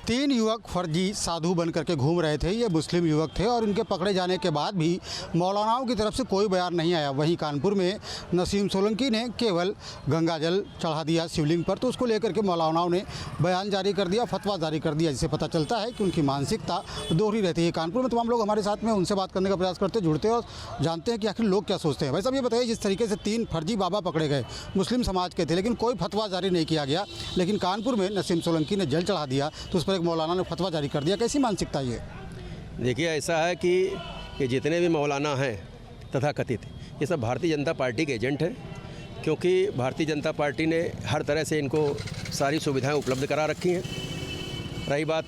तीन युवक फर्जी साधु बन करके घूम रहे थे। ये मुस्लिम युवक थे और इनके पकड़े जाने के बाद भी मौलानाओं की तरफ से कोई बयान नहीं आया। वहीं कानपुर में नसीम सोलंकी ने केवल गंगा जल चढ़ा दिया शिवलिंग पर, तो उसको लेकर के मौलानाओं ने बयान जारी कर दिया, फतवा जारी कर दिया, जिससे पता चलता है कि उनकी मानसिकता दोहरी रहती है। कानपुर में तमाम लोग हमारे साथ में उनसे बात करने का प्रयास करते, जुड़ते और जानते हैं कि आखिर लोग क्या सोचते हैं। वैसे अब ये बताइए, जिस तरीके से तीन फर्जी बाबा पकड़े गए, मुस्लिम समाज के थे, लेकिन कोई फतवा जारी नहीं किया गया, लेकिन कानपुर में नसीम सोलंकी ने जल चढ़ा दिया तो उस पर एक मौलाना ने फतवा जारी कर दिया। कैसी मानसिकता ये? देखिए, ऐसा है कि ये जितने भी मौलाना हैं तथाकथित, ये सब भारतीय जनता पार्टी के एजेंट हैं, क्योंकि भारतीय जनता पार्टी ने हर तरह से इनको सारी सुविधाएं उपलब्ध करा रखी हैं। रही बात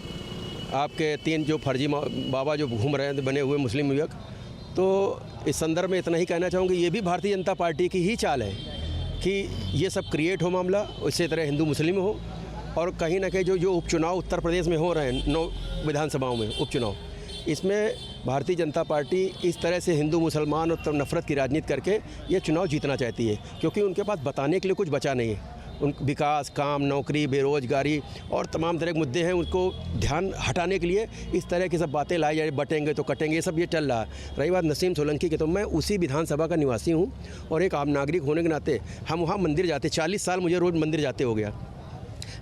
आपके तीन जो फर्जी बाबा जो घूम रहे हैं बने हुए मुस्लिम युवक, तो इस संदर्भ में इतना ही कहना चाहूँगी, ये भी भारतीय जनता पार्टी की ही चाल है कि ये सब क्रिएट हो मामला, इसी तरह हिंदू मुस्लिम हो, और कहीं ना कहीं जो उपचुनाव उत्तर प्रदेश में हो रहे हैं 9 विधानसभाओं में उपचुनाव, इसमें भारतीय जनता पार्टी इस तरह से हिंदू मुसलमान और नफरत की राजनीति करके ये चुनाव जीतना चाहती है, क्योंकि उनके पास बताने के लिए कुछ बचा नहीं है। उन विकास, काम, नौकरी, बेरोजगारी और तमाम तरह के मुद्दे हैं, उनको ध्यान हटाने के लिए इस तरह की सब बातें लाई जा रही, बटेंगे तो कटेंगे, ये सब ये चल रहा है। रही बात नसीम सोलंकी की, तो मैं उसी विधानसभा का निवासी हूँ और एक आम नागरिक होने के नाते हम वहाँ मंदिर जाते, 40 साल मुझे रोज़ मंदिर जाते हो गया।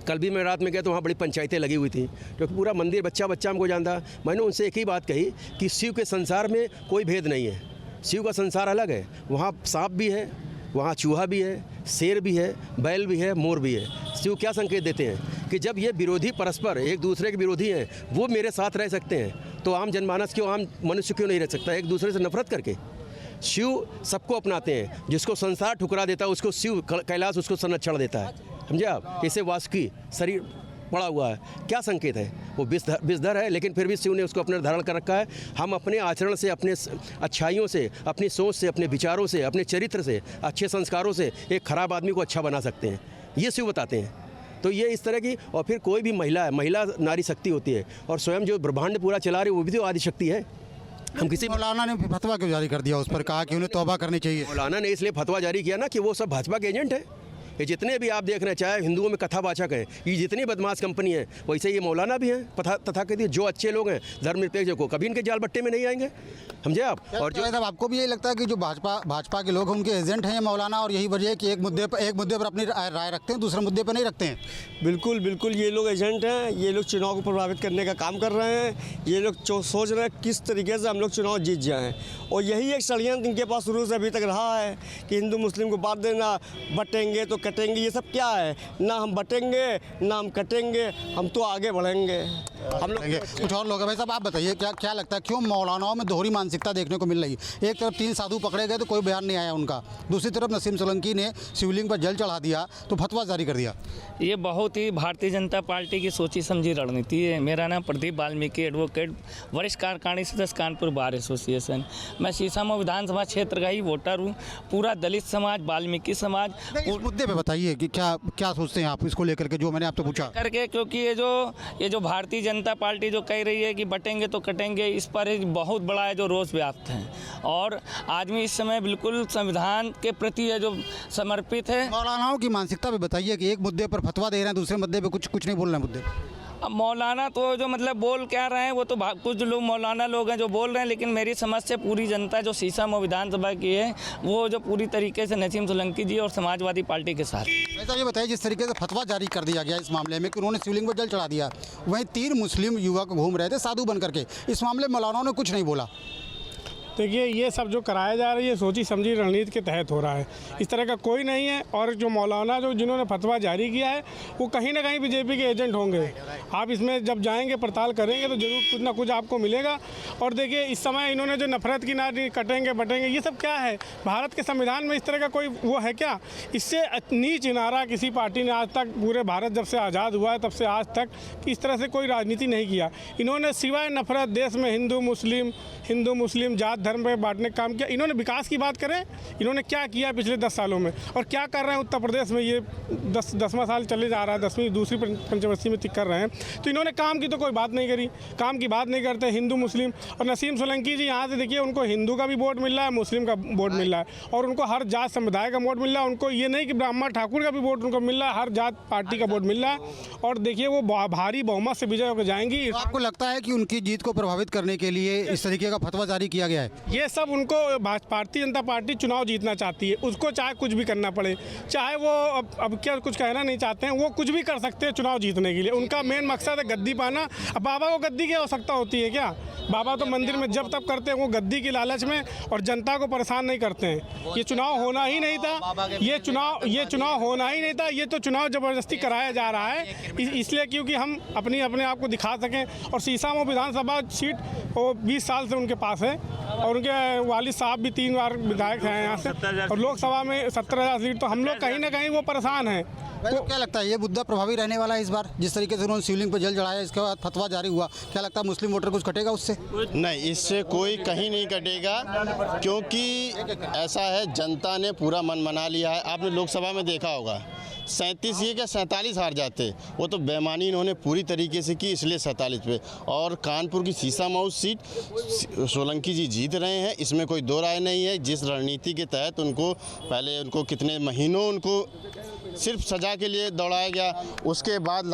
कल भी मैं रात में गया तो वहाँ बड़ी पंचायतें लगी हुई थी, क्योंकि पूरा मंदिर बच्चा हमको जानता। मैंने उनसे एक ही बात कही कि शिव के संसार में कोई भेद नहीं है, शिव का संसार अलग है। वहाँ सांप भी है, वहाँ चूहा भी है, शेर भी है, बैल भी है, मोर भी है। शिव क्या संकेत देते हैं कि जब ये विरोधी परस्पर एक दूसरे के विरोधी हैं, वो मेरे साथ रह सकते हैं, तो आम जनमानस क्यों, आम मनुष्य क्यों नहीं रह सकता एक दूसरे से नफरत करके? शिव सबको अपनाते हैं, जिसको संसार ठुकरा देता है उसको शिव कैलाश उसको संरक्षण देता है, समझे आप? इसे वासुकी शरीर पड़ा हुआ है, क्या संकेत है? वो विषधर है, लेकिन फिर भी शिव ने उसको अपने धारण कर रखा है। हम अपने आचरण से, अपने अच्छाइयों से, अपनी सोच से, अपने विचारों से, अपने चरित्र से, अच्छे संस्कारों से एक खराब आदमी को अच्छा बना सकते हैं, ये शिव बताते हैं। तो ये इस तरह की, और फिर कोई भी महिला है, महिला नारी शक्ति होती है, और स्वयं जो ब्रह्मांड पूरा चला रही है वो भी तो आदिशक्ति है। हम किसी मौलाना ने फतवा क्यों जारी कर दिया उस पर, कहा कि उन्हें तौबा करनी चाहिए? मौलाना ने इसलिए फतवा जारी किया ना कि वो सब भाजपा के एजेंट हैं। ये जितने भी आप देख रहे हैं, चाहे हिंदुओं में कथावाचक हैं, ये जितनी बदमाश कंपनी है, वैसे ये मौलाना भी हैं तथाकथित। जो अच्छे लोग हैं, धर्मनिरपेक्ष को कभी इनके जाल बट्टे में नहीं आएंगे, समझे आप? और जो आपको भी यही लगता है कि जो भाजपा के लोग हैं उनके एजेंट हैं ये मौलाना, और यही वजह है कि एक मुद्दे पर अपनी राय रखते हैं, दूसरे मुद्दे पर नहीं रखते हैं? बिल्कुल बिल्कुल, ये लोग एजेंट हैं, ये लोग चुनाव को प्रभावित करने का काम कर रहे हैं। ये लोग सोच रहे हैं किस तरीके से हम लोग चुनाव जीत जाएं, और यही एक षड्यंत्र इनके पास शुरू से अभी तक रहा है कि हिंदू मुस्लिम को बांट देना, बटेंगे तो कटेंगे। ये सब क्या है? ना हम बटेंगे ना हम कटेंगे, हम तो आगे बढ़ेंगे। हम लोग कुछ और लोग हैं। भाई साहब, आप बताइए, क्या लगता है क्यों मौलानाओं में दोहरी मानसिकता देखने को मिल रही है? एक तरफ तीन साधु पकड़े गए तो कोई बयान नहीं आया उनका, दूसरी तरफ नसीम सोलंकी ने शिवलिंग पर जल चढ़ा दिया तो फतवा जारी कर दिया। ये बहुत ही भारतीय जनता पार्टी की सोची समझी रणनीति है। मेरा नाम प्रदीप वाल्मीकि, एडवोकेट, वरिष्ठ कार्यकारिणी सदस्य कानपुर बार एसोसिएशन। मैं शीशामऊ विधानसभा क्षेत्र का ही वोटर हूँ। पूरा दलित समाज, वाल्मीकि समाज, इस मुद्दे पे बताइए कि क्या सोचते हैं आप इसको लेकर के, जो मैंने आपसे पूछा करके, क्योंकि ये जो भारतीय जनता पार्टी जो कह रही है कि बटेंगे तो कटेंगे, इस पर एक बहुत बड़ा है जो रोष व्याप्त है, और आदमी इस समय बिल्कुल संविधान के प्रति है जो समर्पित है। मौलानाओं की मानसिकता पे बताइए कि एक मुद्दे पर फतवा दे रहे हैं, दूसरे मुद्दे पे कुछ नहीं बोल रहे हैं मुद्दे। अब मौलाना तो जो मतलब बोल क्या रहे हैं, वो तो कुछ लोग मौलाना लोग हैं जो बोल रहे हैं, लेकिन मेरी समझ से पूरी जनता जो शीशामऊ विधानसभा की है, वो जो पूरी तरीके से नसीम सोलंकी जी और समाजवादी पार्टी के साथ। ऐसा ये बताइए, जिस तरीके से फतवा जारी कर दिया गया इस मामले में कि उन्होंने शिवलिंग पर जल चढ़ा दिया, वहीं तीन मुस्लिम युवक घूम रहे थे साधु बन करके, इस मामले में मौलानाओं ने कुछ नहीं बोला। देखिए, ये सब जो कराया जा रहा है ये सोची समझी रणनीति के तहत हो रहा है, इस तरह का कोई नहीं है। और जो मौलाना जिन्होंने फतवा जारी किया है वो कहीं ना कहीं बीजेपी के एजेंट होंगे। आप इसमें जब जाएंगे, पड़ताल करेंगे तो जरूर कुछ ना कुछ आपको मिलेगा। और देखिए, इस समय इन्होंने जो नफरत की नारी, कटेंगे बटेंगे, ये सब क्या है? भारत के संविधान में इस तरह का कोई वो है क्या? इससे नीच नारा किसी पार्टी ने आज तक, पूरे भारत जब से आज़ाद हुआ है तब से आज तक इस तरह से कोई राजनीति नहीं किया। इन्होंने सिवाय नफरत देश में हिंदू मुस्लिम जात धर्म पे बांटने का काम किया। इन्होंने विकास की बात करें, इन्होंने क्या किया पिछले 10 सालों में और क्या कर रहे हैं उत्तर प्रदेश में? ये 10वां साल चले जा रहा है, 10वीं दूसरी पंचवर्षीय में कर रहे हैं। तो इन्होंने काम की तो कोई बात नहीं करी, काम की बात नहीं करते हिंदू मुस्लिम। और नसीम सोलंकी जी यहाँ से देखिए, उनको हिंदू का भी वोट मिल रहा है, मुस्लिम का वोट मिल रहा है, और उनको हर जात समुदाय का वोट मिल रहा है। उनको ये नहीं कि ब्राह्मण ठाकुर का भी वोट उनको मिल रहा है, हर जात पार्टी का वोट मिल रहा है। और देखिए वो भारी बहुमत से विजय होकर जाएंगी। तो आपको लगता है कि उनकी जीत को प्रभावित करने के लिए इस तरीके का फतवा जारी किया गया है? ये सब उनको भारतीय जनता पार्टी चुनाव जीतना चाहती है, उसको चाहे कुछ भी करना पड़े, चाहे वो अब क्या कुछ कहना नहीं चाहते हैं, वो कुछ भी कर सकते हैं चुनाव जीतने के लिए। उनका मेन मकसद है गद्दी पाना। अब बाबा को गद्दी की आवश्यकता होती है क्या? बाबा तो मंदिर में जब तब करते हैं वो गद्दी की लालच में, और जनता को परेशान नहीं करते हैं। ये चुनाव होना ही नहीं था, ये चुनाव होना ही नहीं था। ये तो चुनाव ज़बरदस्ती कराया जा रहा है इसलिए क्योंकि हम अपने आप को दिखा सकें। और सीसामऊ विधानसभा सीट वो 20 साल से उनके पास है, और उनके वालिद साहब भी 3 बार विधायक हैं यहाँ से, और लोकसभा में 17,000 सीट। तो हम लोग कहीं ना कहीं वो परेशान हैं। तो क्या लगता है ये मुद्दा प्रभावी रहने वाला है इस बार? जिस तरीके से उन्होंने शिवलिंग पर जल चढ़ाया, इसके बाद फतवा जारी हुआ, क्या लगता है मुस्लिम वोटर कुछ कटेगा उससे? नहीं, इससे कोई कहीं नहीं कटेगा, क्योंकि ऐसा है जनता ने पूरा मन मना लिया है। आपने लोकसभा में देखा होगा 37 ये क्या 47 हार जाते, वो तो बेईमानी इन्होंने पूरी तरीके से की, इसलिए 47 पे। और कानपुर की सीसामऊ सीट सोलंकी जी जीत रहे हैं, इसमें कोई दो राय नहीं है। जिस रणनीति के तहत पहले उनको कितने महीनों उनको सिर्फ सज़ा के लिए दौड़ाया गया, उसके बाद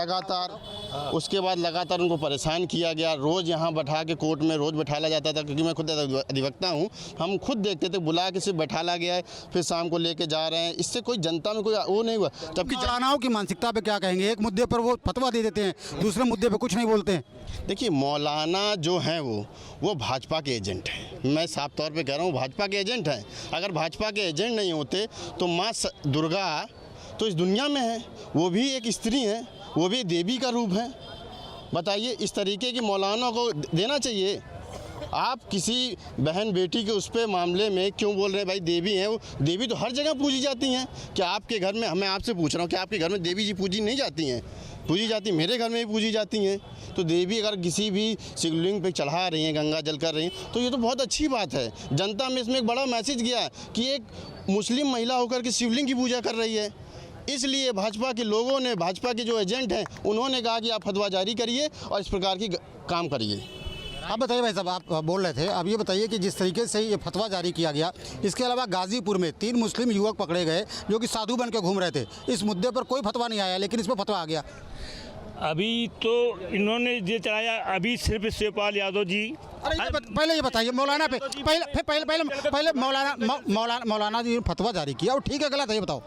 लगातार उनको परेशान किया गया। रोज़ यहाँ बैठा के कोर्ट में रोज़ बैठाला जाता था, क्योंकि मैं खुद अधिवक्ता हूँ, हम खुद देखते थे, बुला के सिर्फ बैठाला गया है, फिर शाम को लेके जा रहे हैं। इससे कोई जनता में कोई वो नहीं हुआ। जबकि मौलानाओं की मानसिकता पे क्या कहेंगे? एक मुद्दे पर वो फतवा दे देते हैं, दूसरे मुद्दे पर कुछ नहीं बोलते हैं। देखिए, मौलाना जो हैं वो भाजपा के एजेंट हैं। मैं साफ तौर पे कह रहा हूँ, भाजपा के एजेंट हैं। अगर भाजपा के एजेंट नहीं होते तो माँ दुर्गा तो इस दुनिया में है, वो भी एक स्त्री है, वो भी देवी का रूप है। बताइए, इस तरीके की मौलाना को देना चाहिए? आप किसी बहन बेटी के उस पे मामले में क्यों बोल रहे हैं? भाई देवी हैं, वो देवी तो हर जगह पूजी जाती हैं। क्या आपके घर में, मैं आपसे पूछ रहा हूँ, कि आपके घर में देवी जी पूजी नहीं जाती हैं? पूजी जाती, मेरे घर में भी पूजी जाती हैं। तो देवी अगर किसी भी शिवलिंग पे चढ़ा रही हैं, गंगा जल कर रही हैं, तो ये तो बहुत अच्छी बात है। जनता में इसमें एक बड़ा मैसेज गया है कि एक मुस्लिम महिला होकर के शिवलिंग की पूजा कर रही है। इसलिए भाजपा के लोगों ने, भाजपा के जो एजेंट हैं, उन्होंने कहा कि आप फतवा जारी करिए और इस प्रकार की काम करिए। आप बताइए भाई साहब, आप बोल रहे थे, अब ये बताइए कि जिस तरीके से ये फतवा जारी किया गया, इसके अलावा गाजीपुर में 3 मुस्लिम युवक पकड़े गए जो कि साधु बन के घूम रहे थे। इस मुद्दे पर कोई फतवा नहीं आया, लेकिन इस पर फतवा आ गया। अभी तो इन्होंने ये चलाया, अभी सिर्फ शिवपाल यादव जी। अरे पहले ये बताइए मौलाना पे, पहले मौलाना जी ने फतवा जारी किया, और ठीक है गलत है ये बताओ?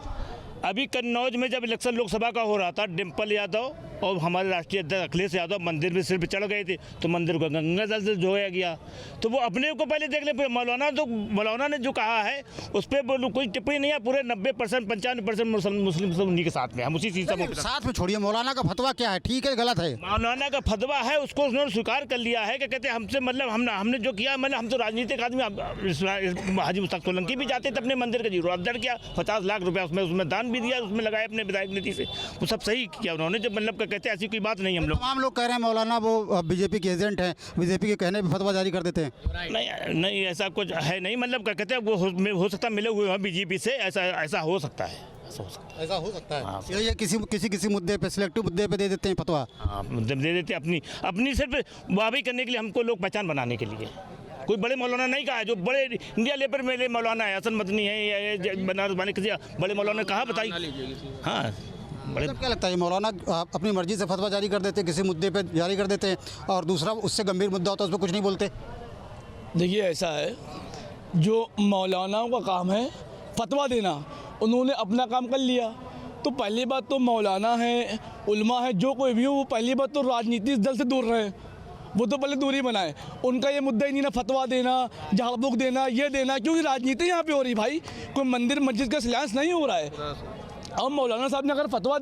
अभी कन्नौज में जब इलेक्शन लोकसभा का हो रहा था, डिम्पल यादव और हमारे राष्ट्रीय अध्यक्ष अखिलेश यादव मंदिर में सिर्फ चढ़ गए थे, तो मंदिर को गंगा जल से धोया गया। तो वो अपने को पहले देख ले। मौलाना ने जो कहा है उस पर कोई टिप्पणी नहीं है। पूरे 90% 95% मुस्लिम उन्हीं के साथ में, हम उसी चीज़ से साथ में छोड़िए। मौलाना का फतवा क्या है, ठीक है गलत है? मौलाना का फतवा है, उसको उन्होंने स्वीकार कर लिया है कि कहते हैं हमसे मतलब हमने जो किया, मतलब हम तो राजनीतिक आदमी। हाजी मुश्ताक सोलंकी भी जाते थे अपने मंदिर का जीर्णोद्धार किया, 50 लाख रुपया उसमें दान भी दिया, उसमें लगाए अपने विधायक नीति से, वो सब सही किया उन्होंने। जब मतलब कहते हैं ऐसी कोई बात नहीं। हम लोग तमाम लोग कह रहे हैं मौलाना वो बीजेपी के एजेंट हैं, बीजेपी के कहने पे फतवा जारी कर देते हैं। नहीं ऐसा कुछ है नहीं। मतलब कहते हैं वो हो सकता है मिले हुए हैं बीजेपी से, ऐसा हो सकता है। ऐसा हो सकता है। ये किसी मुद्दे पे, सिलेक्टिव मुद्दे पे दे देते हैं फतवा। हाँ, दे देते हैं अपनी सिर्फ वाहवाही करने के लिए, हमको लोग पहचान बनाने के लिए। कोई बड़े मौलाना नहीं कहा है, जो बड़े इंडिया लेवल में मौलाना है, हसन मदनी है या बनारस वाले किसी बड़े मौलाना कहा बताइए। हाँ, बड़े क्या लगता है मौलाना अपनी मर्जी से फतवा जारी कर देते हैं, किसी मुद्दे पे जारी कर देते हैं, और दूसरा उससे गंभीर मुद्दा होता है उस पर कुछ नहीं बोलते? देखिए, ऐसा है, जो मौलानाओं का काम है फतवा देना, उन्होंने अपना काम कर लिया। तो पहली बात तो मौलाना है, उल्मा है, जो कोई भी हो, वो पहली बात तो राजनीतिक दल से दूर रहे, वो तो पहले दूरी बनाए। उनका ये मुद्दा ही नहीं ना फतवा देना, झाड़ फूक देना, ये देना, क्योंकि राजनीति यहाँ पे हो रही भाई, कोई मंदिर मस्जिद का शिलान्यास नहीं हो रहा है। और मौलाना साहब ने अगर फतवा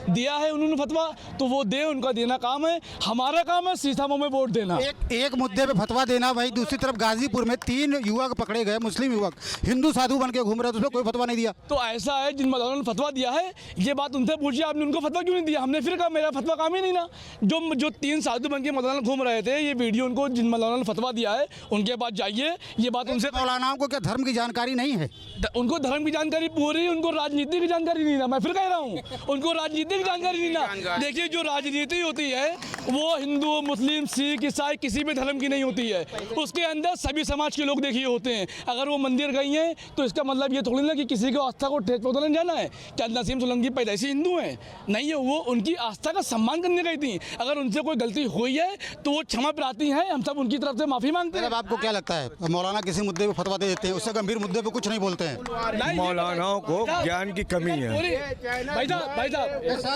दिया है उन्होंने फतवा, तो वो दे, उनका देना काम है। हमारा काम है सीसामऊ में वोट देना। एक मुद्दे पे फतवा देना भाई। दूसरी तरफ गाजीपुर में 3 युवक पकड़े गए, मुस्लिम युवक, हिंदू साधु बन के घूम रहे थे, उसमें कोई फतवा नहीं दिया। तो ऐसा है, जिन मौलाना ने फतवा दिया है, ये बात उनसे पूछिए, आपने उनको फतवा क्यों नहीं दिया? हमने फिर कहा मेरा फतवा काम ही नहीं ना। जो 3 साधु बन के मौलाना घूम रहे थे, ये वीडियो उनको जिन मौलाना ने फतवा दिया है उनके पास जाइए, ये बात उनसे। मौलानाओं को क्या धर्म की जानकारी नहीं है? उनको धर्म की जानकारी पूरी, उनको राजनीति की जानकारी नहीं ना। मैं फिर कह रहा हूँ, उनको राजनीति राजनीतिक जानकारी नहीं ना। देखिए जो राजनीति होती है वो हिंदू, मुस्लिम, सिख, ईसाई किसी भी धर्म की नहीं होती है। उसके अंदर सभी समाज के लोग देखिए होते हैं। अगर वो मंदिर गई हैं तो इसका मतलब ये थोड़ी ना कि किसी को आस्था को ठेस पहुंचाने जाना है। क्या नसीम सोलंकी पैदाइशी हिंदू हैं? नहीं है, वो उनकी आस्था का सम्मान करने गई थी। अगर उनसे कोई गलती हुई है तो वो क्षमा प्रार्थी हैं, हम सब उनकी तरफ से माफ़ी मांगते हैं। आपको क्या लगता है मौलाना किसी मुद्दे पे फतवा दे देते हैं, उससे गंभीर मुद्दे पे कुछ नहीं बोलते हैं? मौलानाओं को ज्ञान की कमी है। भाई साहब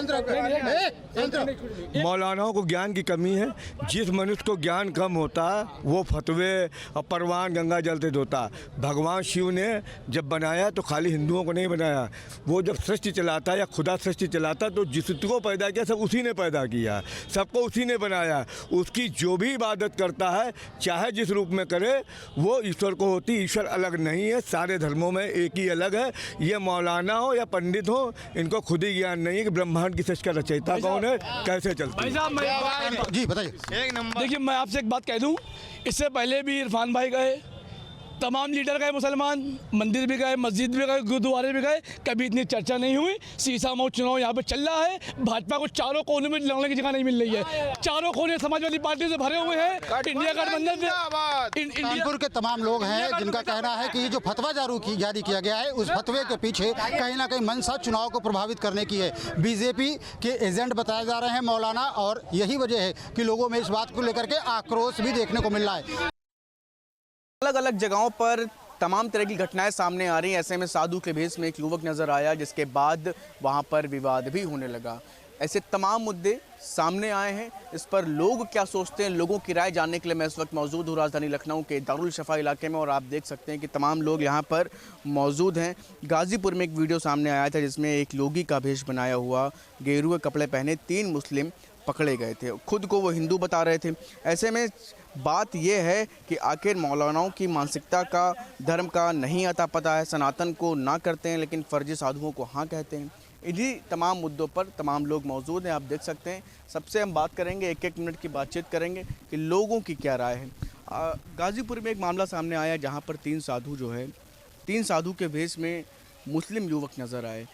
मौलानाओं को ज्ञान की कमी है। जिस मनुष्य को ज्ञान कम होता वो फतवे और परवान गंगा जल से धोता। भगवान शिव ने जब बनाया तो खाली हिंदुओं को नहीं बनाया। वो जब सृष्टि चलाता या खुदा सृष्टि चलाता तो जिसको पैदा किया सब उसी ने पैदा किया, सबको उसी ने बनाया। उसकी जो भी इबादत करता है चाहे जिस रूप में करे वो ईश्वर को होती। ईश्वर अलग नहीं है, सारे धर्मों में एक ही अलग है। ये मौलाना हो या पंडित हो, इनको खुद ही ज्ञान नहीं है कि ब्रह्मांड की सृष्टि का रचयिता कौन है, कैसे चलती है। जी बताइए। देखिए मैं आपसे एक बात कह दूं, इससे पहले भी इरफान भाई गए, तमाम लीडर गए मुसलमान, मंदिर भी गए, मस्जिद भी गए, गुरुद्वारे भी गए, कभी इतनी चर्चा नहीं हुई। सीसामऊ चुनाव यहाँ पे चल रहा है, भाजपा को चारों कोने में लड़ने की जगह नहीं मिल रही है। चारों कोने समाजवादी पार्टी से भरे हुए हैं। इंडिया गठबंधन से कानपुर के तमाम लोग हैं जिनका कहना है कि ये जो फतवा जारी किया गया है उस फतवे के पीछे कहीं ना कहीं मंशा चुनाव को प्रभावित करने की है। बीजेपी के एजेंट बताए जा रहे हैं मौलाना, और यही वजह है कि लोगों में इस बात को लेकर के आक्रोश भी देखने को मिल रहा है। अलग अलग जगहों पर तमाम तरह की घटनाएं सामने आ रही हैं। ऐसे में साधु के भेष में एक युवक नज़र आया, जिसके बाद वहां पर विवाद भी होने लगा। ऐसे तमाम मुद्दे सामने आए हैं। इस पर लोग क्या सोचते हैं, लोगों की राय जानने के लिए मैं इस वक्त मौजूद हूँ राजधानी लखनऊ के दारुल शफा इलाके में, और आप देख सकते हैं कि तमाम लोग यहाँ पर मौजूद हैं। गाज़ीपुर में एक वीडियो सामने आया था जिसमें एक योगी का भेष बनाया हुआ, गेरुए कपड़े पहने 3 मुस्लिम पकड़े गए थे। खुद को वो हिंदू बता रहे थे। ऐसे में बात यह है कि आखिर मौलानाओं की मानसिकता का, धर्म का नहीं आता पता है। सनातन को ना करते हैं लेकिन फर्जी साधुओं को हाँ कहते हैं। इन्हीं तमाम मुद्दों पर तमाम लोग मौजूद हैं, आप देख सकते हैं। सबसे हम बात करेंगे, 1-1 मिनट की बातचीत करेंगे कि लोगों की क्या राय है। गाज़ीपुर में एक मामला सामने आया जहाँ पर 3 साधु जो है, 3 साधु के भेष में मुस्लिम युवक नज़र आए।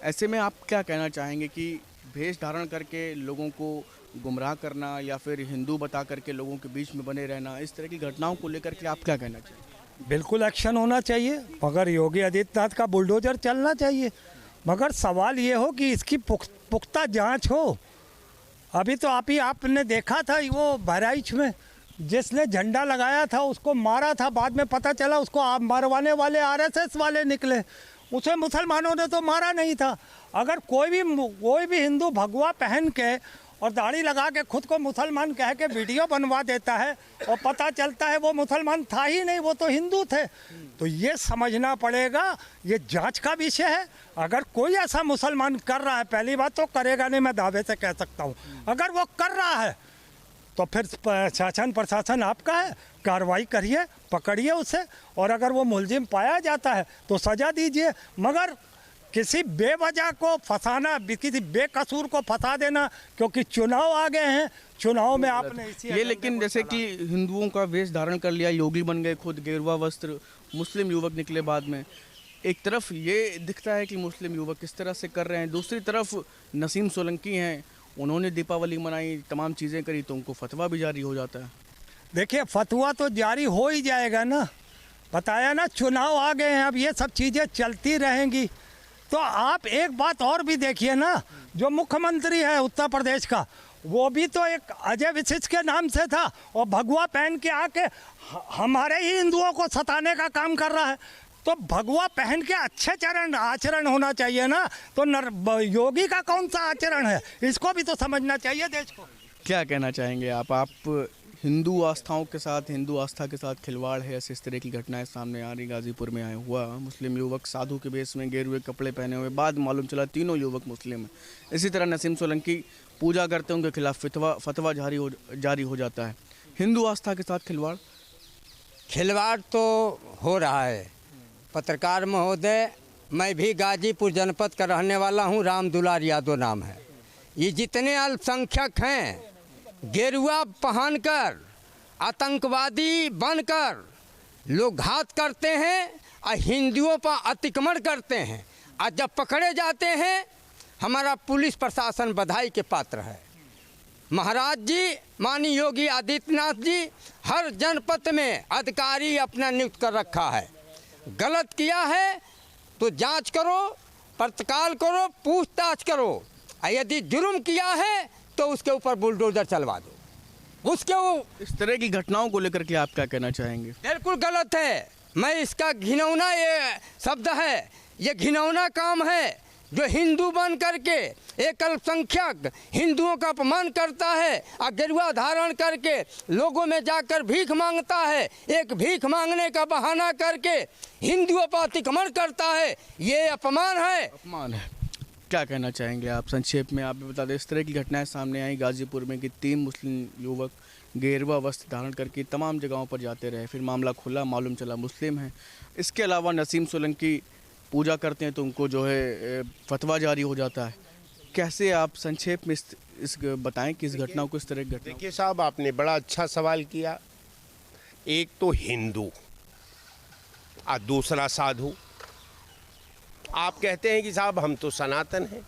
ऐसे में आप क्या कहना चाहेंगे कि भेष धारण करके लोगों को गुमराह करना या फिर हिंदू बता करके लोगों के बीच में बने रहना, इस तरह की घटनाओं को लेकर के आप क्या कहना चाहिए? बिल्कुल एक्शन होना चाहिए, मगर योगी आदित्यनाथ का बुलडोजर चलना चाहिए। मगर सवाल ये हो कि इसकी पुख्ता जांच हो। अभी तो आपने देखा था वो बहराइच में जिसने झंडा लगाया था उसको मारा था, बाद में पता चला उसको मरवाने वाले आरएसएस वाले निकले। उसे मुसलमानों ने तो मारा नहीं था। अगर कोई भी हिंदू भगवा पहन के और दाढ़ी लगा के खुद को मुसलमान कह के वीडियो बनवा देता है और पता चलता है वो मुसलमान था ही नहीं, वो तो हिंदू थे, तो ये समझना पड़ेगा, ये जांच का विषय है। अगर कोई ऐसा मुसलमान कर रहा है, पहली बात तो करेगा नहीं, मैं दावे से कह सकता हूँ। अगर वो कर रहा है तो फिर शासन प्रशासन आपका है, कार्रवाई करिए, पकड़िए उसे, और अगर वो मुलजिम पाया जाता है तो सज़ा दीजिए। मगर किसी बेवजह को फंसाना, किसी बेकसूर को फंसा देना, क्योंकि चुनाव आ गए हैं, चुनाव में आपने ये लेकिन जैसे कि हिंदुओं का वेश धारण कर लिया, योगी बन गए खुद, गेरुआ वस्त्र, मुस्लिम युवक निकले बाद में। एक तरफ ये दिखता है कि मुस्लिम युवक किस तरह से कर रहे हैं, दूसरी तरफ नसीम सोलंकी हैं, उन्होंने दीपावली मनाई, तमाम चीज़ें करी, तो उनको फतवा भी जारी हो जाता है। देखिए फतवा तो जारी हो ही जाएगा ना, बताया ना, चुनाव आ गए हैं, अब ये सब चीज़ें चलती रहेंगी। तो आप एक बात और भी देखिए ना, जो मुख्यमंत्री है उत्तर प्रदेश का, वो भी तो एक अजय विशिष्ट के नाम से था, और भगवा पहन के आके हमारे ही हिंदुओं को सताने का काम कर रहा है। तो भगवा पहन के अच्छे आचरण होना चाहिए ना, तो योगी का कौन सा आचरण है, इसको भी तो समझना चाहिए देश को। क्या कहना चाहेंगे आप हिंदू आस्थाओं के साथ, हिंदू आस्था के साथ खिलवाड़ है, ऐसे इस तरह की घटनाएं सामने आ रही। गाजीपुर में आया हुआ मुस्लिम युवक साधु के भेष में गेरुए कपड़े पहने हुए, बाद मालूम चला तीनों युवक मुस्लिम हैं। इसी तरह नसीम सोलंकी पूजा करते हैं, उनके खिलाफ फतवा जारी हो जाता है। हिंदू आस्था के साथ खिलवाड़ तो हो रहा है। पत्रकार महोदय, मैं भी गाजीपुर जनपद का रहने वाला हूँ, राम दुलार यादव नाम है। ये जितने अल्पसंख्यक हैं, गेरुआ पहनकर आतंकवादी बनकर लोग घात करते हैं और हिंदुओं पर अतिक्रमण करते हैं, और जब पकड़े जाते हैं हमारा पुलिस प्रशासन बधाई के पात्र है। महाराज जी, माननीय योगी आदित्यनाथ जी हर जनपद में अधिकारी अपना नियुक्त कर रखा है। गलत किया है तो जांच करो, पड़ताल करो, पूछताछ करो, और यदि जुर्म किया है तो उसके ऊपर बुलडोजर चलवा दो। उसके इस तरह की घटनाओं को लेकर के आप क्या कहना चाहेंगे? बिल्कुल गलत है। मैं इसका घिनौना ये शब्द है, ये घिनौना काम है जो हिंदू बन करके एक अल्पसंख्यक हिंदुओं का अपमान करता है और गेरुआ धारण करके लोगों में जाकर भीख मांगता है, एक भीख मांगने का बहाना करके हिंदुओं पर अतिक्रमण करता है, ये अपमान है। अपमान है। क्या कहना चाहेंगे आप? संक्षेप में आप भी बता दें। इस तरह की घटनाएं सामने आई गाजीपुर में कि 3 मुस्लिम युवक गेरुआ वस्त्र धारण करके तमाम जगहों पर जाते रहे, फिर मामला खुला, मालूम चला मुस्लिम हैं। इसके अलावा नसीम सोलंकी पूजा करते हैं तो उनको जो है फतवा जारी हो जाता है। कैसे आप संक्षेप में इस बताएं कि इस घटना को, इस तरह की घटना? देखिए साहब, आपने बड़ा अच्छा सवाल किया। एक तो हिंदू और दूसरा साधु। आप कहते हैं कि साहब हम तो सनातन हैं,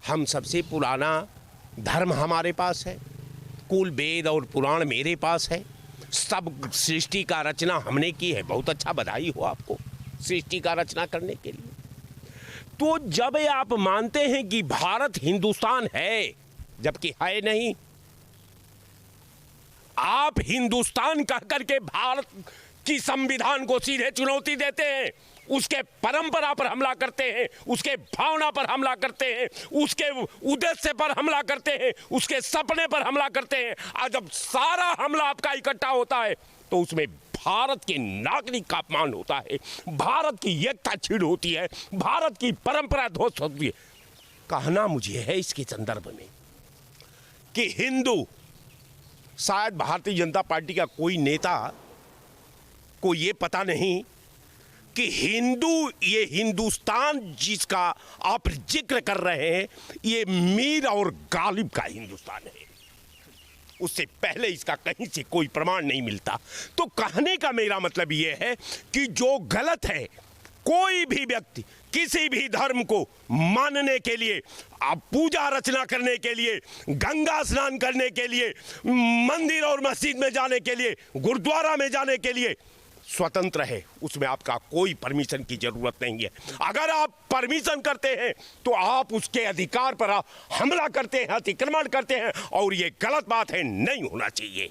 हम सबसे पुराना धर्म हमारे पास है, कुल वेद और पुराण मेरे पास है, सब सृष्टि का रचना हमने की है। बहुत अच्छा, बधाई हो आपको सृष्टि का रचना करने के लिए। तो जब आप मानते हैं कि भारत हिंदुस्तान है, जबकि है नहीं, आप हिंदुस्तान कह करके भारत की संविधान को सीधे चुनौती देते हैं, उसके परंपरा पर हमला करते हैं, उसके भावना पर हमला करते हैं, उसके उद्देश्य पर हमला करते हैं, उसके सपने पर हमला करते हैं। और जब सारा हमला आपका इकट्ठा होता है तो उसमें भारत के नागरिक का अपमान होता है, भारत की एकता छीड़ होती है, भारत की परंपरा ध्वस्त होती है। कहना मुझे है इसके संदर्भ में कि हिंदू, शायद भारतीय जनता पार्टी का कोई नेता को ये पता नहीं कि हिंदू, ये हिंदुस्तान जिसका आप जिक्र कर रहे हैं, ये मीर और गालिब का हिंदुस्तान है। उससे पहले इसका कहीं से कोई प्रमाण नहीं मिलता। तो कहने का मेरा मतलब ये है कि जो गलत है, कोई भी व्यक्ति किसी भी धर्म को मानने के लिए, आप पूजा अर्चना करने के लिए, गंगा स्नान करने के लिए, मंदिर और मस्जिद में जाने के लिए, गुरुद्वारा में जाने के लिए स्वतंत्र है, उसमें आपका कोई परमिशन की जरूरत नहीं है। अगर आप परमिशन करते हैं तो आप उसके अधिकार पर हमला करते हैं, अतिक्रमण करते हैं, और ये गलत बात है, नहीं होना चाहिए।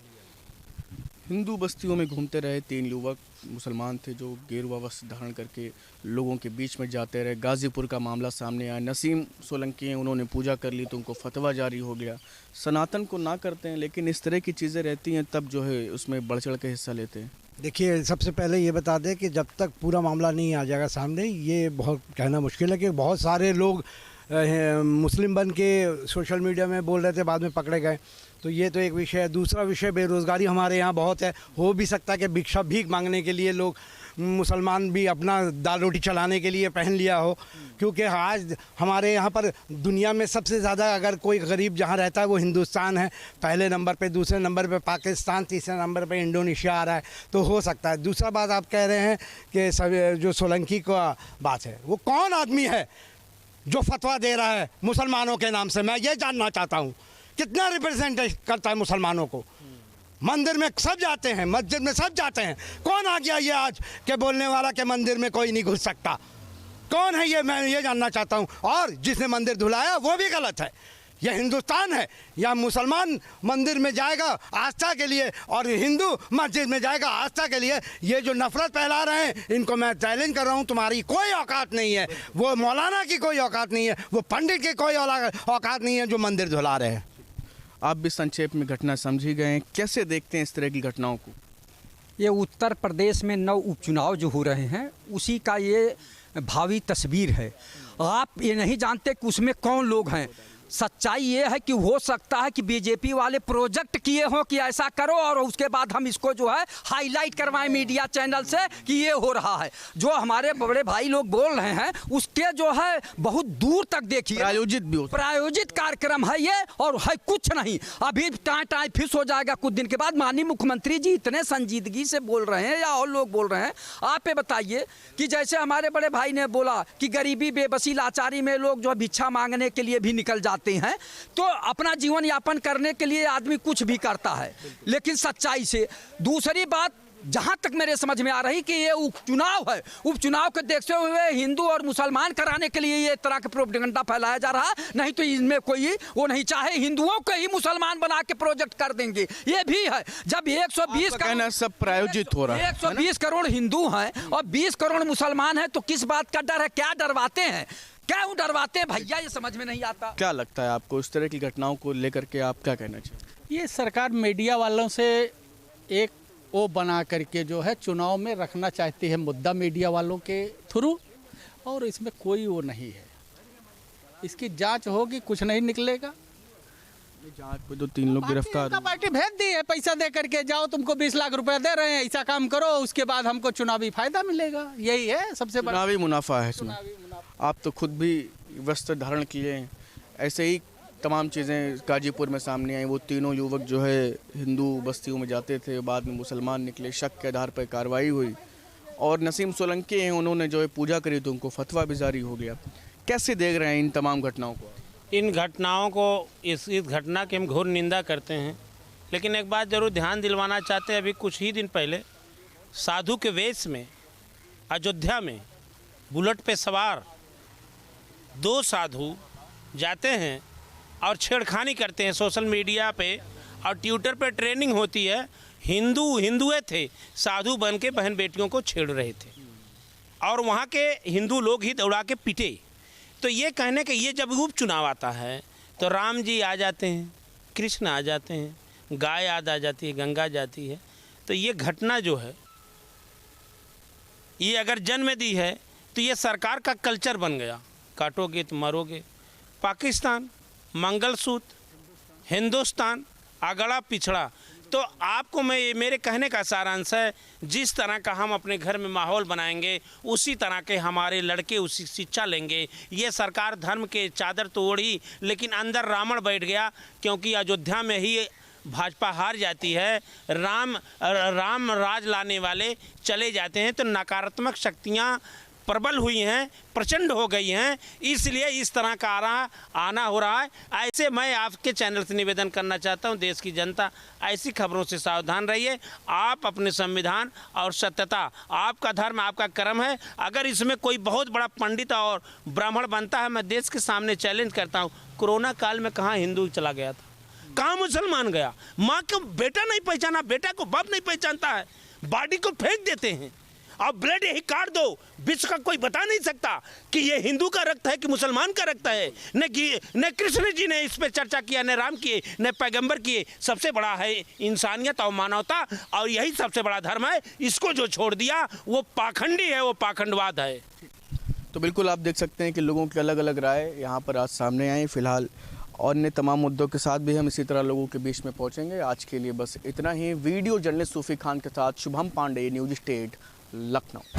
हिंदू बस्तियों में घूमते रहे 3 युवक मुसलमान थे जो गेरुआ वस्त्र धारण करके लोगों के बीच में जाते रहे। गाजीपुर का मामला सामने आया। नसीम सोलंकी हैं, उन्होंने पूजा कर ली तो उनको फतवा जारी हो गया। सनातन को ना करते हैं, लेकिन इस तरह की चीज़ें रहती हैं तब जो है उसमें बढ़ चढ़ के हिस्सा लेते हैं। देखिए, सबसे पहले ये बता दें कि जब तक पूरा मामला नहीं आ जाएगा सामने, ये बहुत कहना मुश्किल है कि बहुत सारे लोग मुस्लिम बन के सोशल मीडिया में बोल रहे थे, बाद में पकड़े गए। तो ये तो एक विषय है। दूसरा विषय, बेरोज़गारी हमारे यहाँ बहुत है। हो भी सकता है कि भीख मांगने के लिए लोग मुसलमान भी अपना दाल रोटी चलाने के लिए पहन लिया हो, क्योंकि आज हमारे यहाँ पर दुनिया में सबसे ज़्यादा अगर कोई गरीब जहाँ रहता है वो हिंदुस्तान है, पहले नंबर पे। दूसरे नंबर पे पाकिस्तान, तीसरे नंबर पे इंडोनेशिया आ रहा है। तो हो सकता है। दूसरा बात आप कह रहे हैं कि सब जो सोलंकी का बात है, वो कौन आदमी है जो फतवा दे रहा है मुसलमानों के नाम से? मैं ये जानना चाहता हूँ, कितना रिप्रेजेंट करता है मुसलमानों को? मंदिर में सब जाते हैं, मस्जिद में सब जाते हैं। कौन आ गया ये आज के बोलने वाला कि मंदिर में कोई नहीं घुस सकता? कौन है ये? मैं ये जानना चाहता हूँ। और जिसने मंदिर धुलाया वो भी गलत है। यह हिंदुस्तान है, या मुसलमान मंदिर में जाएगा आस्था के लिए और हिंदू मस्जिद में जाएगा आस्था के लिए? ये जो नफरत फैला रहे हैं, इनको मैं चैलेंज कर रहा हूँ। तुम्हारी कोई औकात नहीं है, वो मौलाना की कोई औकात नहीं है, वो पंडित की कोई औकात नहीं है जो मंदिर धुला रहे हैं। आप भी संक्षेप में घटना समझ ही गए हैं। कैसे देखते हैं इस तरह की घटनाओं को? ये उत्तर प्रदेश में 9 उपचुनाव जो हो रहे हैं, उसी का ये भावी तस्वीर है। आप ये नहीं जानते कि उसमें कौन लोग हैं। सच्चाई ये है कि हो सकता है कि बीजेपी वाले प्रोजेक्ट किए हों कि ऐसा करो और उसके बाद हम इसको जो है हाईलाइट करवाएं मीडिया चैनल से कि ये हो रहा है। जो हमारे बड़े भाई लोग बोल रहे हैं उसके जो है बहुत दूर तक देखिए प्रायोजित कार्यक्रम है ये, और है कुछ नहीं। अभी टाई फिस हो जाएगा कुछ दिन के बाद। माननीय मुख्यमंत्री जी इतने संजीदगी से बोल रहे हैं या और लोग बोल रहे हैं, आप ये बताइए कि जैसे हमारे बड़े भाई ने बोला कि गरीबी बेबसी लाचारी में लोग जो भिक्षा मांगने के लिए भी निकल जाते हैं, तो अपना जीवन यापन करने के लिए आदमी कुछ भी करता है, लेकिन सच्चाई से। दूसरी बात जहां तक मेरे समझ में आ रही कि ये उपचुनाव है, उपचुनाव को देखते हुए हिंदू और मुसलमान कराने के लिए ये तरह के प्रोपेगेंडा फैलाया जा रहा है, नहीं तो इनमें कोई वो नहीं चाहे हिंदुओं को ही मुसलमान बना के प्रोजेक्ट कर देंगे। ये भी है, जब 120 कहना सब प्रायोजित हो रहा है, 120 करोड़ हिंदू हैं और 20 करोड़ मुसलमान हैं, तो किस बात का डर है? क्या डरवाते हैं, क्यों डरवाते हैं भैया, ये समझ में नहीं आता। क्या लगता है आपको इस तरह की घटनाओं को लेकर के आप क्या कहना चाहिए? ये सरकार मीडिया वालों से एक वो बना करके जो है चुनाव में रखना चाहती है मुद्दा मीडिया वालों के थ्रू, और इसमें कोई वो नहीं है। इसकी जांच होगी, कुछ नहीं निकलेगा। जांच पे तो 3 लोग गिरफ्तार, पार्टी भेज दी है पैसा दे करके, जाओ तुमको 20 लाख रुपए दे रहे हैं, ऐसा काम करो, उसके बाद हमको चुनावी फायदा मिलेगा। यही है सबसे बड़ा चुनावी मुनाफा है इसमें। आप तो खुद भी वस्त्र धारण किए हैं, ऐसे ही तमाम चीज़ें गाजीपुर में सामने आई। वो तीनों युवक जो है हिंदू बस्तियों में जाते थे, बाद में मुसलमान निकले, शक के आधार पर कार्रवाई हुई, और नसीम सोलंकी हैं, उन्होंने जो है पूजा करी तो उनको फतवा भी जारी हो गया। कैसे देख रहे हैं इन तमाम घटनाओं को? इन घटनाओं को, इस घटना की हम घोर निंदा करते हैं, लेकिन एक बात जरूर ध्यान दिलवाना चाहते हैं। अभी कुछ ही दिन पहले साधु के वेश में अयोध्या में बुलेट पे सवार 2 साधु जाते हैं और छेड़खानी करते हैं सोशल मीडिया पे, और ट्विटर पे ट्रेनिंग होती है। हिंदुए थे, साधु बन के बहन बेटियों को छेड़ रहे थे, और वहाँ के हिंदू लोग ही दौड़ा के पीटे। तो ये कहने के, ये जब उपचुनाव आता है तो राम जी आ जाते हैं, कृष्ण आ जाते हैं, गाय याद आ जाती है, गंगा जाती है। तो ये घटना जो है, ये अगर जन्म दी है तो ये सरकार का कल्चर बन गया, काटोगे तो मरोगे। पाकिस्तान, मंगलसूत्र, हिंदुस्तान, अगड़ा पिछड़ा। तो आपको मेरे कहने का सारांश है, जिस तरह का हम अपने घर में माहौल बनाएंगे उसी तरह के हमारे लड़के उसी शिक्षा लेंगे। ये सरकार धर्म के चादर तो ओढ़ी, लेकिन अंदर रावण बैठ गया, क्योंकि अयोध्या में ही भाजपा हार जाती है, राम राज लाने वाले चले जाते हैं, तो नकारात्मक शक्तियाँ प्रबल हुई हैं, प्रचंड हो गई हैं, इसलिए इस तरह का आना हो रहा है। ऐसे मैं आपके चैनल से निवेदन करना चाहता हूं, देश की जनता ऐसी खबरों से सावधान रहिए। आप अपने संविधान और सत्यता, आपका धर्म, आपका कर्म है। अगर इसमें कोई बहुत बड़ा पंडित और ब्राह्मण बनता है, मैं देश के सामने चैलेंज करता हूँ, कोरोना काल में कहाँ हिंदू चला गया था, कहाँ मुसलमान गया? माँ को बेटा नहीं पहचाना, बेटा को बाप नहीं पहचानता है, बॉडी को फेंक देते हैं। अब ब्लड यही काट दो, विश्व का कोई बता नहीं सकता कि ये हिंदू का रक्त है कि मुसलमान का रक्त है। न कृष्ण जी ने इस पे चर्चा किया, न राम किए, न पैगंबर किए। सबसे बड़ा है इंसानियत और मानवता, और यही सबसे बड़ा धर्म है। इसको जो छोड़ दिया वो पाखंडी है, वो पाखंडवाद है। तो बिल्कुल आप देख सकते हैं कि लोगों की अलग अलग राय यहाँ पर आज सामने आई। फिलहाल और अन्य तमाम मुद्दों के साथ भी हम इसी तरह लोगों के बीच में पहुँचेंगे। आज के लिए बस इतना ही। वीडियो जर्नलिस्ट सूफी खान के साथ शुभम पांडे, न्यूज़ स्टेट, लखनऊ।